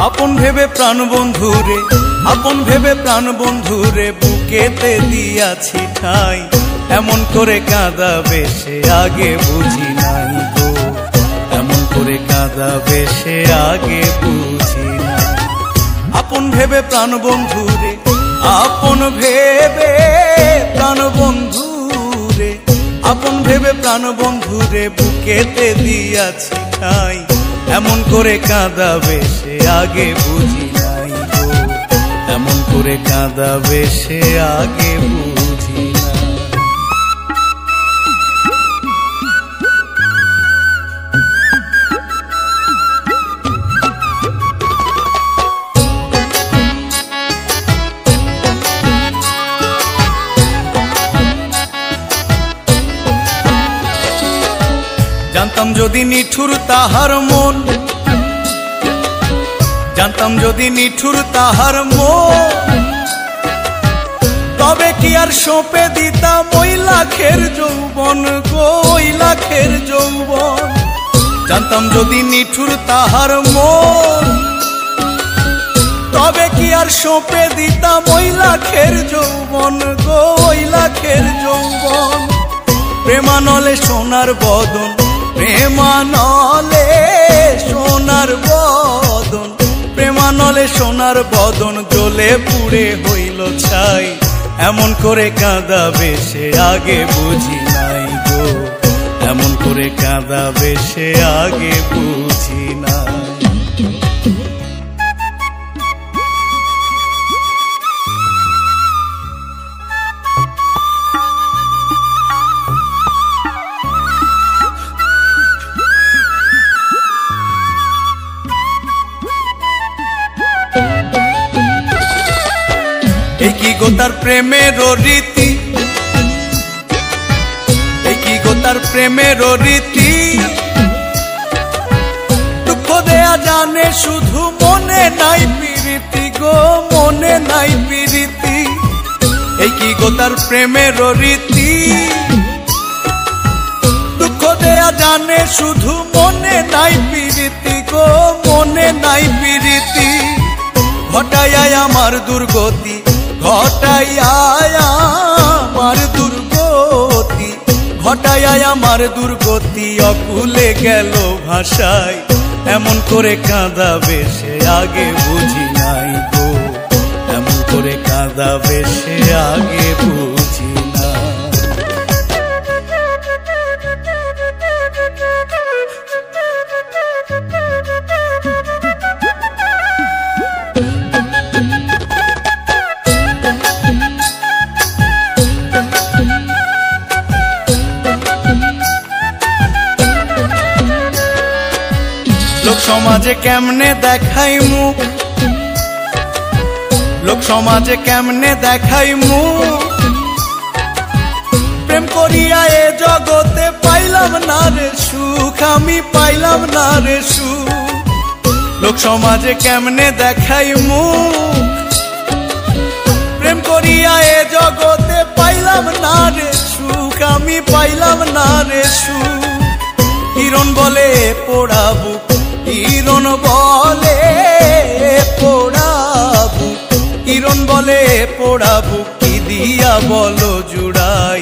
আপন ভেবে প্রাণ বন্ধুরে, আপন ভেবে প্রাণ বন্ধুরে বুকেতে দিয়াছি ঠাই। এমন করে কাঁদাবে সে আগে বুঝি নাই গো, এমন করে কাঁদাবে সে আগে বুঝি নাই। আপন ভেবে প্রাণ বন্ধুরে, আপন ভেবে প্রাণ বন্ধুরে, আপন ভেবে প্রাণ বন্ধুরে বুকেতে দিয়াছি ঠাই। এমন করে কাঁদাবে সে আগে বুঝি নাই গো, এমন করে কাঁদাবে সে আগে বুঝি নাই। জানতাম যদি নিঠুর তাহার মন, জানতাম যদি নিঠুর তাহার মন, তবে কি আর সঁপে দিতাম ওই লাখের যৌবন গো, ওই লাখের যৌবন। জানতাম যদি নিঠুর তাহার মন, তবে কি আর সঁপে দিতাম ওই লাখের যৌবন গো, ওই লাখের যৌবন। প্রেমানলে সোনার বদন, প্রেমানলে সোনার বদন, প্রেমানলে সোনার বদন জ্বলে পুড়ে হইল ছাই। এমন করে কাঁদাবে সে আগে বুঝি নাই গো, এমন করে কাঁদাবে সে আগে বুঝি নাই। কি গো তার প্রেমের রীতি, কি গো তার প্রেমের রীতি, দুঃখ দেয়া জানে শুধু মনে নাই প্রীতি গো, মনে নাই প্রীতি। এই কি গো তার প্রেমের রীতি, দুঃখ দেয়া জানে শুধু মনে নাই প্রীতি গো, মনে নাই প্রীতি। ঘটাইয়া আমার দুর্গতি, ঘটাইয়া আমার দুর্গতি, ঘটাইয়া আমার দুর্গতি অকুলে গেল ভাষায়। এমন করে কাঁদাবে সে আগে বুঝি নাই গো, এমন করে কাঁদাবে সে আগে বুঝি নাই। লোক সমাজে কেমনে দেখাই মুখ, লোক সমাজে কেমনে দেখাই মুখ, প্রেম করিয়া এ জগতে পাইলাম না রে সুখ, আমি পাইলাম না রে সুখ। লোক সমাজে কেমনে দেখাই মুখ, প্রেম করিয়া এ জগতে পাইলাম না রে সুখ, আমি পাইলাম না রে সুখ। হিরণ বলে পোড়াবু, হিরণ বলে পোড়াবু, হিরণ বলে পোড়াবু, কি দিয়া বলো জুড়াই।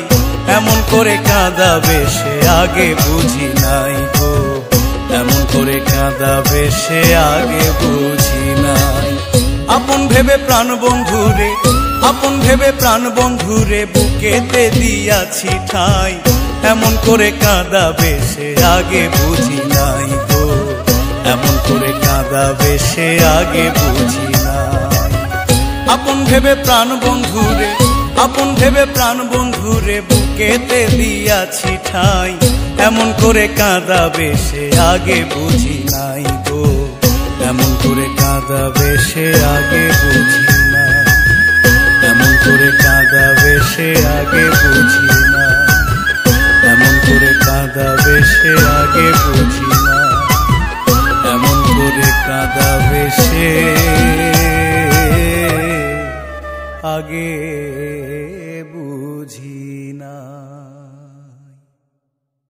এমন করে কাঁদাবে সে আগে বুঝি নাই গো, এমন করে কাঁদাবে সে আগে বুঝি নাই। আপন ভেবে প্রাণ বন্ধুরে, আপন ভেবে প্রাণ বন্ধুরে বুকেতে দিয়াছি ঠাই। এমন করে কাঁদাবে সে আগে বুঝি নাই গো, এমন করে কাঁদাবে সে আগে বুঝি নাই। আপন ভেবে প্রাণ বন্ধুরে, আপন ভেবে প্রাণ বন্ধুরে বুকেতে দিয়াছি ঠাই। এমন করে কাঁদাবে সে আগে বুঝি নাই গো, এমন করে কাঁদাবে সে আগে বুঝি নাই, এমন করে কাঁদাবে সে আগে বুঝি নাই, এমন করে কাঁদাবে সে আগে বুঝি নাই, এমন করে কাঁদাবে সে আগে বুঝি।